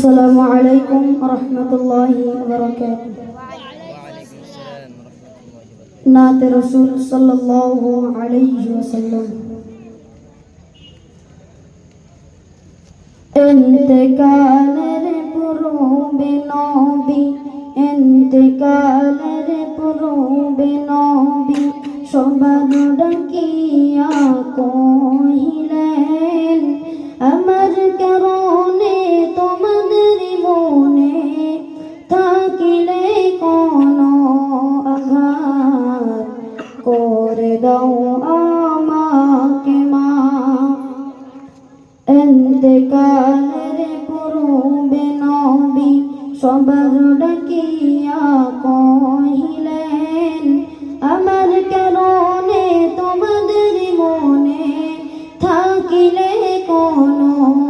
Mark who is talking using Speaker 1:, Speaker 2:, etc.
Speaker 1: السلام عليكم ورحمة الله وبركاته. नात रसूल सल्लल्लाहु अलैहि वसल्लम। इंतकालेर पूर्वे नबी, इंतकालेर पूर्वे नबी सবার ডাকিয়া কহিলেন, আমার কারণে তোমাদের মনে থাকিলে কোনো আঘাত করে দাও আমাকে মাফ। ইন্তেকালের পূর্বে নবী সবার ডাকিয়া কহিলেন, আমার কারণে